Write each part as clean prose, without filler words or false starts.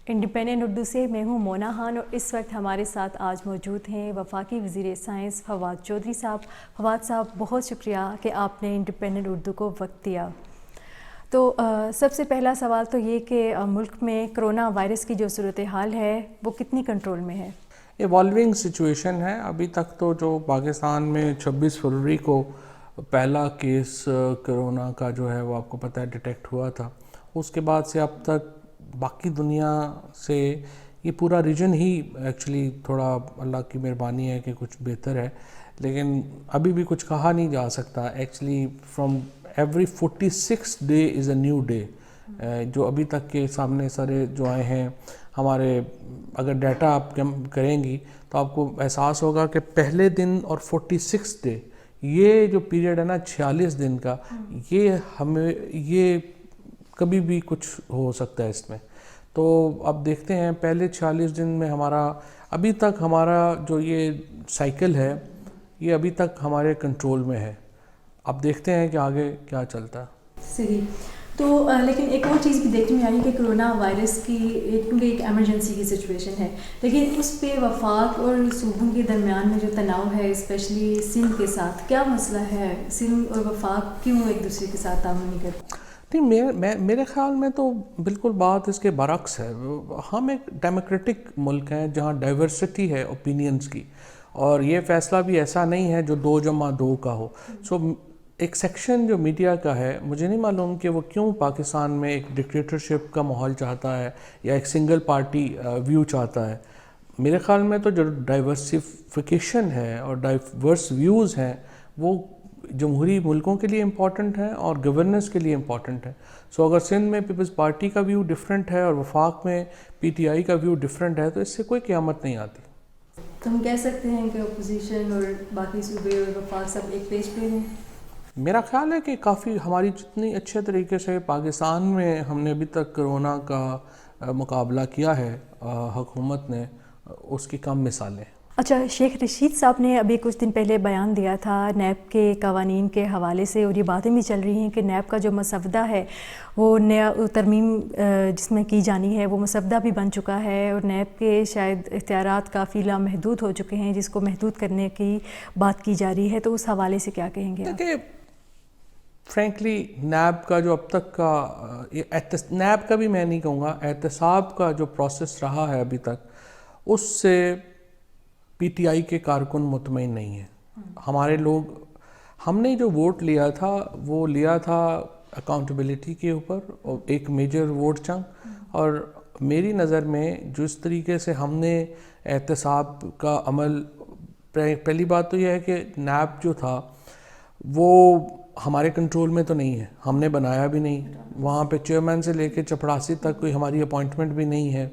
Independent Urdu سے میں ہوں مونا خان، اور اس وقت ہمارے ساتھ آج موجود ہیں وفاقی وزیر سائنس فواد چودھری صاحب۔ فواد صاحب، بہت شکریہ کہ آپ نے انڈیپینڈنٹ اردو کو وقت دیا۔ تو سب سے پہلا سوال تو یہ کہ ملک میں کرونا وائرس کی جو صورتحال ہے وہ کتنی کنٹرول میں ہے؟ ایوالونگ سچویشن ہے۔ ابھی تک تو جو پاکستان میں 26 فروری کو پہلا کیس کرونا کا جو ہے وہ آپ کو پتہ ہے ڈیٹیکٹ ہوا تھا، اس کے بعد سے اب تک باقی دنیا سے یہ پورا ریجن ہی ایکچولی تھوڑا اللہ کی مہربانی ہے کہ کچھ بہتر ہے، لیکن ابھی بھی کچھ کہا نہیں جا سکتا۔ Actually from every 46 day is a new day. جو ابھی تک کے سامنے سارے جو آئے ہیں ہمارے، اگر ڈیٹا آپ کریں گی تو آپ کو احساس ہوگا کہ پہلے دن اور 46 ڈے، یہ جو پیریڈ ہے نا 46 دن کا، یہ کبھی بھی کچھ ہو سکتا ہے اس میں۔ تو اب دیکھتے ہیں پہلے 46 دن میں ابھی تک ہمارا جو یہ سائیکل ہے یہ ابھی تک ہمارے کنٹرول میں ہے۔ اب دیکھتے ہیں کہ آگے کیا چلتا ہے۔ صحیح۔ تو لیکن ایک اور چیز بھی دیکھنے میں آئی کہ کرونا وائرس کی کیونکہ ایک ایمرجنسی کی سچویشن ہے، لیکن اس پہ وفاق اور صوبوں کے درمیان میں جو تناؤ ہے، اسپیشلی سندھ کے ساتھ، کیا مسئلہ ہے؟ سندھ اور وفاق کیوں ایک دوسرے کے ساتھ تعاون نہیں کرتے؟ نہیں، میرے خیال میں تو بالکل بات اس کے برعکس ہے۔ ہم ایک ڈیموکریٹک ملک ہیں جہاں ڈائیورسٹی ہے اوپینینز کی، اور یہ فیصلہ بھی ایسا نہیں ہے جو 2+2 کا ہو۔ ایک سیکشن جو میڈیا کا ہے، مجھے نہیں معلوم کہ وہ کیوں پاکستان میں ایک ڈکٹیٹرشپ کا ماحول چاہتا ہے یا ایک سنگل پارٹی ویو چاہتا ہے۔ میرے خیال میں تو جو ڈائیورسیفیکیشن ہے اور ڈائیورس ویوز ہیں وہ جمہوری ملکوں کے لیے امپورٹنٹ ہیں اور گورننس کے لیے امپورٹنٹ ہے۔ اگر سندھ میں پیپلز پارٹی کا ویو ڈیفرنٹ ہے اور وفاق میں PTI کا ویو ڈیفرنٹ ہے تو اس سے کوئی قیامت نہیں آتی۔ تو ہم کہہ سکتے ہیں کہ اپوزیشن اور باقی صوبے اور وفاق سب ایک پیج پہ ہیں؟ میرا خیال ہے کہ کافی ہماری جتنی اچھے طریقے سے پاکستان میں ہم نے ابھی تک کرونا کا مقابلہ کیا ہے حکومت نے، اس کی کم مثالیں۔ اچھا، شیخ رشید صاحب نے ابھی کچھ دن پہلے بیان دیا تھا نیب کے قوانین کے حوالے سے، اور یہ باتیں بھی چل رہی ہیں کہ نیب کا جو مسودہ ہے وہ نیا ترمیم جس میں کی جانی ہے وہ مسودہ بھی بن چکا ہے، اور نیب کے شاید اختیارات کافی لامحدود ہو چکے ہیں جس کو محدود کرنے کی بات کی جا رہی ہے۔ تو اس حوالے سے کیا کہیں گے آپ؟ فرینکلی نیب کا جو اب تک کا نیب کا بھی میں نہیں کہوں گا، احتساب کا جو پروسیس رہا ہے ابھی تک، اس سے PTI کے کارکن مطمئن نہیں ہیں۔ ہمارے لوگ، ہم نے جو ووٹ لیا تھا وہ لیا تھا اکاؤنٹیبلٹی کے اوپر، اور ایک میجر ووٹ چنک، اور میری نظر میں جس طریقے سے ہم نے احتساب کا عمل، پہلی بات تو یہ ہے کہ نیب جو تھا وہ ہمارے کنٹرول میں تو نہیں ہے، ہم نے بنایا بھی نہیں، وہاں پہ چیئرمین سے لے کے چپڑاسی تک کوئی ہماری اپوائنٹمنٹ بھی نہیں ہے،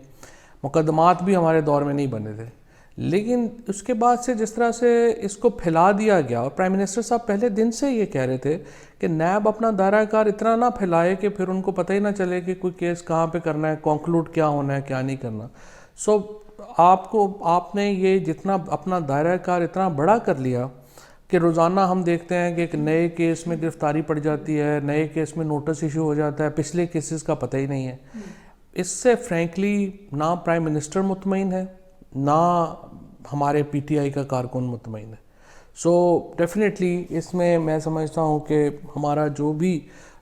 مقدمات بھی ہمارے دور میں نہیں بنے تھے۔ لیکن اس کے بعد سے جس طرح سے اس کو پھیلا دیا گیا، اور پرائم منسٹر صاحب پہلے دن سے یہ کہہ رہے تھے کہ نیب اپنا دائرہ کار اتنا نہ پھیلائے کہ پھر ان کو پتہ ہی نہ چلے کہ کوئی کیس کہاں پہ کرنا ہے، کنکلوڈ کیا ہونا ہے، کیا نہیں کرنا۔ آپ نے یہ جتنا اپنا دائرہ کار اتنا بڑا کر لیا کہ روزانہ ہم دیکھتے ہیں کہ ایک نئے کیس میں گرفتاری پڑ جاتی ہے، نئے کیس میں نوٹس ایشو ہو جاتا ہے، پچھلے کیسز کا پتہ ہی نہیں ہے۔ اس سے فرینکلی نہ پرائم منسٹر مطمئن ہے، نہ ہمارے PTI کا کارکن مطمئن ہے۔ ڈیفینیٹلی اس میں سمجھتا ہوں کہ ہمارا جو بھی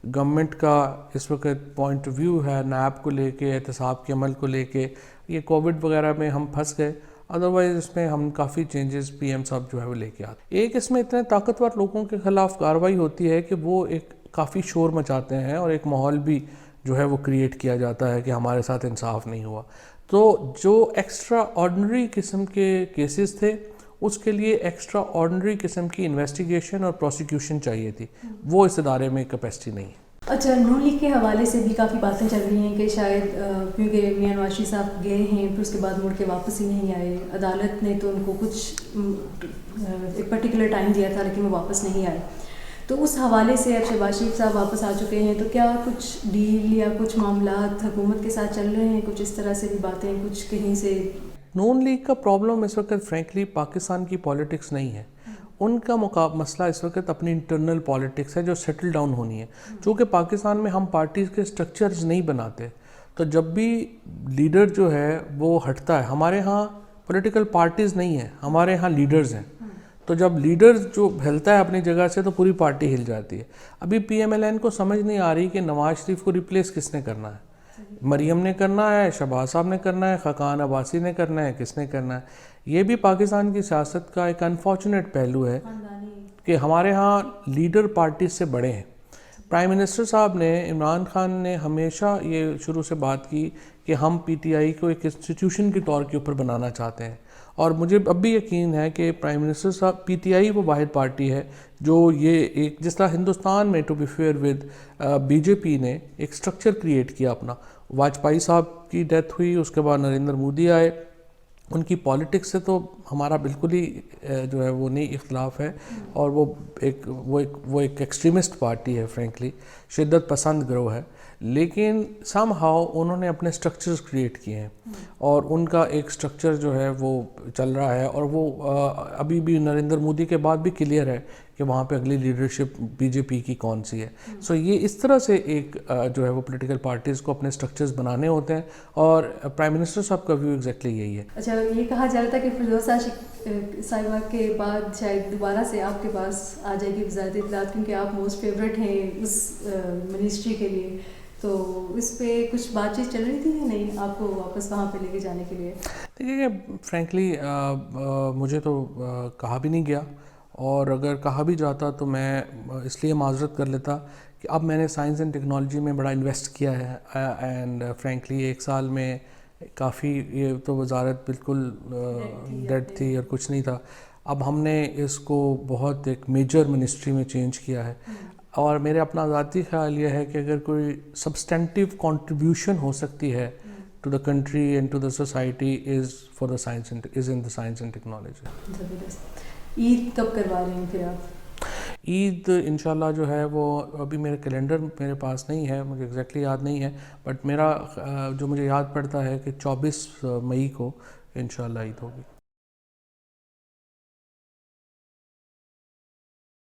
گورنمنٹ کا اس وقت پوائنٹ آف ویو ہے نیب کو لے کے، احتساب کے عمل کو لے کے، یہ کووڈ وغیرہ میں ہم پھنس گئے، ادروائز اس میں ہم کافی چینجز PM صاحب جو ہے وہ لے کے آتے۔ ایک اس میں اتنے طاقتور لوگوں کے خلاف کارروائی ہوتی ہے کہ وہ ایک کافی شور مچاتے ہیں، اور ایک ماحول بھی جو ہے وہ کریٹ کیا جاتا ہے کہ ہمارے ساتھ انصاف نہیں ہوا۔ تو جو ایکسٹرا آرڈنری قسم کے کیسز تھے اس کے لیے ایکسٹرا آرڈنری قسم کی انویسٹیگیشن اور پروسیکیوشن چاہیے تھی، وہ اس ادارے میں کیپیسٹی نہیں ہے۔ اچھا، نون لیگ کے حوالے سے بھی کافی باتیں چل رہی ہیں کہ شاید کیونکہ میاں نواز شریف صاحب گئے ہیں پھر اس کے بعد مڑ کے واپس ہی نہیں آئے، عدالت نے تو ان کو کچھ ایک پرٹیکولر ٹائم دیا تھا لیکن وہ واپس نہیں آئے، تو اس حوالے سے اب شہباز شریف صاحب واپس آ چکے ہیں، تو کیا کچھ ڈیل یا کچھ معاملات حکومت کے ساتھ چل رہے ہیں؟ کچھ اس طرح سے بھی باتیں کچھ کہیں سے؟ نون لیگ کا پرابلم اس وقت فرینکلی پاکستان کی پالیٹکس نہیں ہے، ان کا مسئلہ اس وقت اپنی انٹرنل پالیٹکس ہے جو سیٹل ڈاؤن ہونی ہے۔ چونکہ پاکستان میں ہم پارٹیز کے سٹرکچرز نہیں بناتے، تو جب بھی لیڈر جو ہے وہ ہٹتا ہے, ہمارے ہاں پولیٹیکل پارٹیز نہیں ہیں, ہمارے ہاں لیڈرز ہیں, تو جب لیڈر جو ہلتا ہے اپنی جگہ سے تو پوری پارٹی ہل جاتی ہے. ابھی پی ایم ایل این کو سمجھ نہیں آ رہی کہ نواز شریف کو ریپلیس کس نے کرنا ہے. مریم نے کرنا ہے, شہباز صاحب نے کرنا ہے, خاقان عباسی نے کرنا ہے, کس نے کرنا ہے. یہ بھی پاکستان کی سیاست کا ایک انفارچونیٹ پہلو ہے کہ ہمارے ہاں لیڈر پارٹیز سے بڑے ہیں. پرائم منسٹر صاحب نے, عمران خان نے ہمیشہ یہ شروع سے بات کی کہ ہم پی ٹی آئی کو ایک انسٹیٹیوشن کے طور کے اوپر بنانا چاہتے ہیں, اور مجھے اب بھی یقین ہے کہ پرائم منسٹر صاحب, پی ٹی آئی وہ واحد پارٹی ہے جو یہ ایک, جس طرح ہندوستان میں to be fair with B J P نے ایک سٹرکچر کریٹ کیا اپنا. واجپئی صاحب کی ڈیتھ ہوئی, اس کے بعد نریندر مودی آئے, ان کی پالیٹکس سے تو ہمارا بالکل ہی جو ہے وہ نہیں اختلاف ہے, اور وہ ایک ایکسٹریمسٹ پارٹی ہے, فرینکلی شدت پسند گروہ ہے, لیکن سم ہاؤ انہوں نے اپنے سٹرکچرز کریٹ کیے ہیں, اور ان کا ایک سٹرکچر جو ہے وہ چل رہا ہے, اور وہ ابھی بھی نریندر مودی کے بعد بھی کلیئر ہے کہ وہاں پہ اگلی لیڈرشپ بی جے پی کی کون سی ہے. سو یہ اس طرح سے ایک جو ہے وہ پولیٹیکل پارٹیز کو اپنے سٹرکچرز بنانے ہوتے ہیں, اور پرائم منسٹر صاحب کا ویو ایگزیکٹلی یہی ہے. اچھا, یہ کہا جا رہا تھا کہ فردوس عاشق صاحبہ کے بعد شاید دوبارہ سے آپ کے پاس آ جائے گی وزارت اطلاعات, کیونکہ آپ موسٹ فیوریٹ ہیں اس منسٹری کے لیے, تو اس پہ کچھ بات چیت چل رہی تھی یا نہیں آپ کو واپس وہاں پہ لے کے جانے کے لیے؟ دیکھیے فرینکلی مجھے تو کہا بھی نہیں گیا, اور اگر کہا بھی جاتا تو میں اس لیے معذرت کر لیتا کہ اب میں نے سائنس اینڈ ٹیکنالوجی میں بڑا انویسٹ کیا ہے, اینڈ فرینکلی ایک سال میں کافی, یہ تو وزارت بالکل ڈیڈ تھی اور کچھ نہیں تھا. اب ہم نے اس کو بہت ایک میجر منسٹری میں چینج کیا ہے, اور میرے اپنا ذاتی خیال یہ ہے کہ اگر کوئی سبسٹینٹیو کنٹریبیوشن ہو سکتی ہے to the country and to the society as for the science as in the science and technology. Eid کب کروا رہے ہیں پھر آپ؟ عید انشاءاللہ جو ہے وہ ابھی میرے کیلنڈر میرے پاس نہیں ہے, مجھے ایگزیکٹلی یاد نہیں ہے, بٹ میرا جو مجھے یاد پڑتا ہے کہ 24 مئی کو انشاءاللہ عید ہوگی.